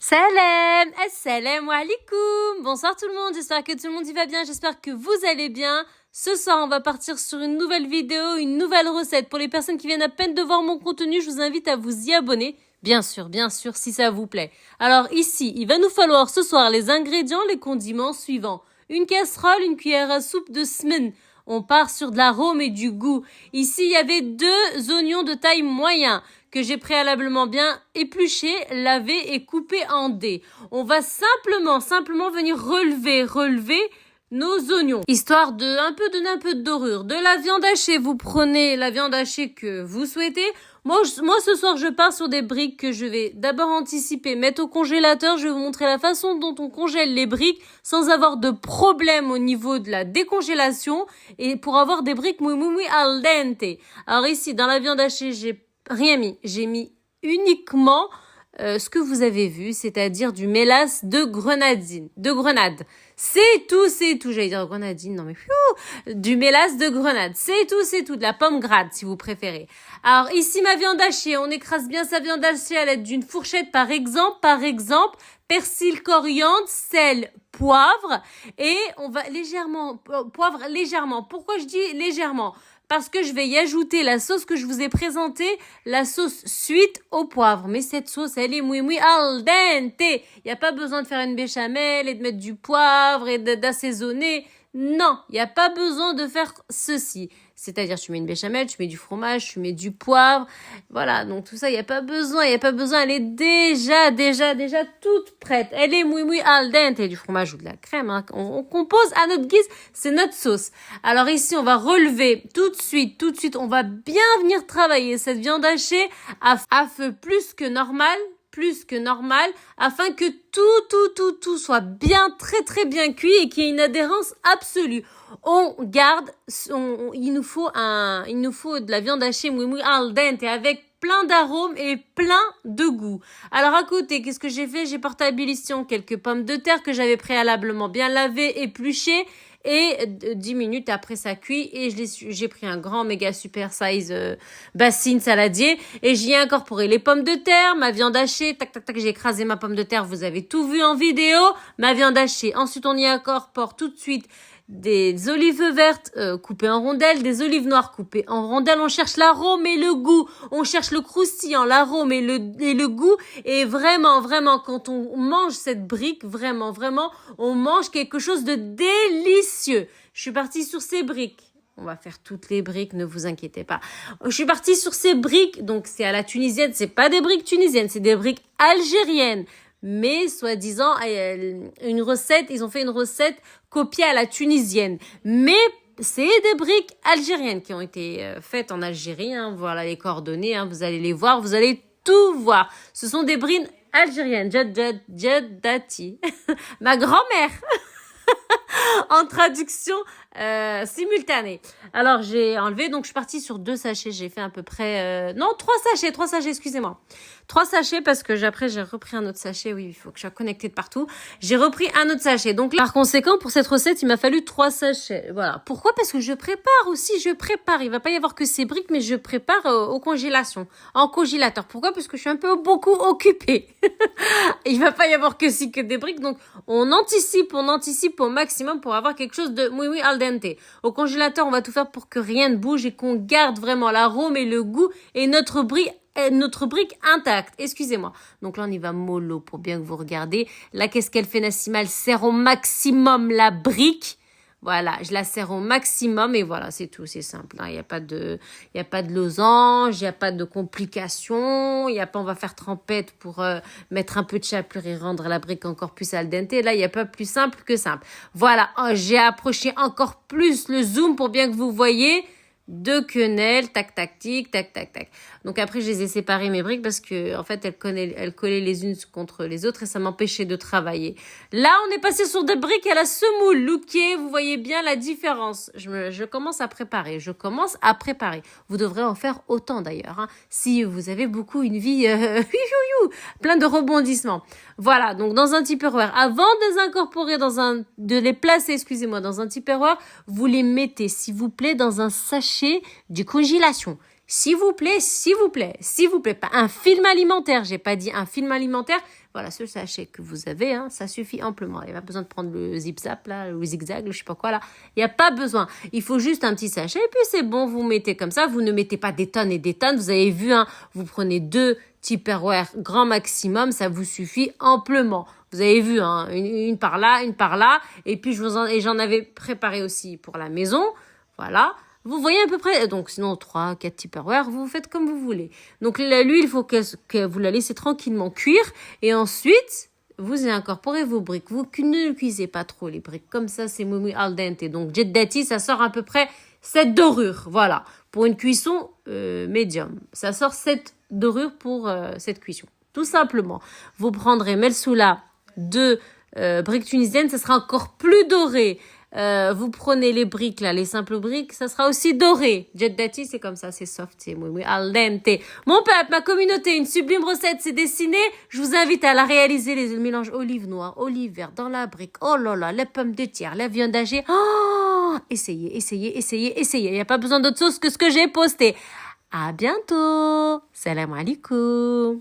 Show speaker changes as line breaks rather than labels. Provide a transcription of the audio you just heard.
Salam, assalamu alaikum. Bonsoir tout le monde, j'espère que tout le monde y va bien, j'espère que vous allez bien. Ce soir, on va partir sur une nouvelle vidéo, une nouvelle recette. Pour les personnes qui viennent à peine de voir mon contenu, je vous invite à vous y abonner. Bien sûr, si ça vous plaît. Alors ici, il va nous falloir ce soir les ingrédients, les condiments suivants. Une casserole, une cuillère à soupe de semaine. On part sur de l'arôme et du goût. Ici, il y avait 2 oignons de taille moyen que j'ai préalablement bien épluchés, lavés et coupés en dés. On va simplement venir relever nos oignons, histoire de donner un peu de dorure. De la viande hachée, vous prenez la viande hachée que vous souhaitez. Moi, ce soir, je pars sur des briques que je vais d'abord anticiper, mettre au congélateur. Je vais vous montrer la façon dont on congèle les briques sans avoir de problème au niveau de la décongélation et pour avoir des briques moui al dente. Alors ici, dans la viande hachée, j'ai rien mis. J'ai mis uniquement ce que vous avez vu, c'est-à-dire du mélasse de grenade. C'est tout. J'allais dire grenadine, non mais du mélasse de grenade. C'est tout. De la pomme grade, si vous préférez. Alors, ici, ma viande hachée. On écrase bien sa viande hachée à l'aide d'une fourchette, par exemple. Persil, coriandre, sel, poivre. Et on va poivre légèrement. Pourquoi je dis légèrement? Parce que je vais y ajouter la sauce que je vous ai présentée, la sauce suite au poivre. Mais cette sauce, elle est moui al dente. Il n'y a pas besoin de faire une béchamel et de mettre du poivre et d'assaisonner. Non, il n'y a pas besoin de faire ceci. C'est-à-dire, tu mets une béchamel, tu mets du fromage, tu mets du poivre. Voilà, donc tout ça, il n'y a pas besoin. Elle est déjà toute prête. Elle est moui al dente. Et du fromage ou de la crème, hein. On compose à notre guise, c'est notre sauce. Alors ici, on va relever tout de suite, on va bien venir travailler cette viande hachée à feu plus que normal, afin que tout soit bien, très bien cuit et qu'il y ait une adhérence absolue. Il nous faut de la viande hachée moui al dente avec plein d'arômes et plein de goût. Alors à côté, qu'est-ce que j'ai fait? J'ai porté à ébullition quelques pommes de terre que j'avais préalablement bien lavées, épluchées. Et 10 minutes après ça cuit et j'ai pris un grand méga super size bassine saladier et j'y ai incorporé les pommes de terre, ma viande hachée, tac, j'ai écrasé ma pomme de terre, vous avez tout vu en vidéo, ma viande hachée. Ensuite, on y incorpore tout de suite des olives vertes coupées en rondelles, des olives noires coupées en rondelles. On cherche l'arôme et le goût. On cherche le croustillant, l'arôme et le goût. Et vraiment, quand on mange cette brique, vraiment, on mange quelque chose de délicieux. Je suis partie sur ces briques. On va faire toutes les briques, ne vous inquiétez pas. Je suis partie sur ces briques, donc c'est à la tunisienne. C'est pas des briques tunisiennes, c'est des briques algériennes. Mais soi-disant, ils ont fait une recette copiée à la tunisienne. Mais c'est des briques algériennes qui ont été faites en Algérie. Hein. Voilà les coordonnées, hein. Vous allez les voir, vous allez tout voir. Ce sont des briques algériennes. Jaddati. Ma grand-mère. En traduction simultanée. Alors, j'ai enlevé, donc je suis partie sur 2 sachets. J'ai fait à peu près... 3 sachets, excusez-moi. 3 sachets parce que après, j'ai repris un autre sachet. Oui, il faut que je sois connectée de partout. J'ai repris un autre sachet. Donc, par conséquent, pour cette recette, il m'a fallu 3 sachets. Voilà. Pourquoi? Parce que je prépare. Il va pas y avoir que ces briques, mais je prépare en congélateur. Pourquoi? Parce que je suis beaucoup occupée. Il va pas y avoir que des briques. Donc, on anticipe au maximum pour avoir quelque chose de moui al dente. Au congélateur, on va tout faire pour que rien ne bouge et qu'on garde vraiment l'arôme et le goût et notre brique intacte. Excusez-moi. Donc là, on y va mollo pour bien que vous regardez. Là, qu'est-ce qu'elle fait, Nassima? Elle serre au maximum la brique. Voilà, je la serre au maximum et voilà, c'est tout, c'est simple. Il n'y a pas de losange, il n'y a pas de complications, on va faire trempette pour mettre un peu de chapelure et rendre la brique encore plus al dente. Là, il n'y a pas plus simple que simple. Voilà, j'ai approché encore plus le zoom pour bien que vous voyez. 2 quenelles, tac. Donc après, je les ai séparées mes briques parce que en fait, elles collaient les unes contre les autres et ça m'empêchait de travailler. Là, on est passé sur des briques à la semoule lookée. Vous voyez bien la différence. Je commence à préparer. Vous devrez en faire autant d'ailleurs. Hein, si vous avez une vie plein de rebondissements. Voilà, donc dans un Tupperware, avant de les incorporer de les placer, excusez-moi, dans un Tupperware, vous les mettez, s'il vous plaît, dans un sachet de congélation. S'il vous plaît, pas un film alimentaire, j'ai pas dit un film alimentaire. Voilà, ce sachet que vous avez, hein, ça suffit amplement. Il n'y a pas besoin de prendre le zip-zap, là, le zigzag, je sais pas quoi, là. Il n'y a pas besoin. Il faut juste un petit sachet, et puis c'est bon, vous mettez comme ça. Vous ne mettez pas des tonnes et des tonnes. Vous avez vu, hein, vous prenez 2 Tupperware grand maximum, ça vous suffit amplement. Vous avez vu, hein, une par là, une par là. Et puis, j'en avais préparé aussi pour la maison. Voilà. Vous voyez à peu près, donc sinon 3, 4 Tupperware, vous faites comme vous voulez. Donc l'huile, il faut que vous la laissez tranquillement cuire. Et ensuite, vous y incorporez vos briques. Vous ne cuisez pas trop les briques. Comme ça, c'est moumi al dente. Donc jeddati, ça sort à peu près 7 dorures. Voilà. Pour une cuisson médium. Ça sort 7 dorures pour cette cuisson. Tout simplement. Vous prendrez Melsoula de briques tunisiennes, ça sera encore plus doré. Vous prenez les briques là, les simples briques, ça sera aussi doré. Jeddati, c'est comme ça, c'est soft, c'est moui al dente. Mon peuple, ma communauté, une sublime recette s'est dessinée. Je vous invite à la réaliser, les mélanges olive noire, olive vert dans la brique. Oh là là, les pommes de terre, la viande hachée. Oh, essayez. Il n'y a pas besoin d'autre sauce que ce que j'ai posté. À bientôt. Salam alaikum.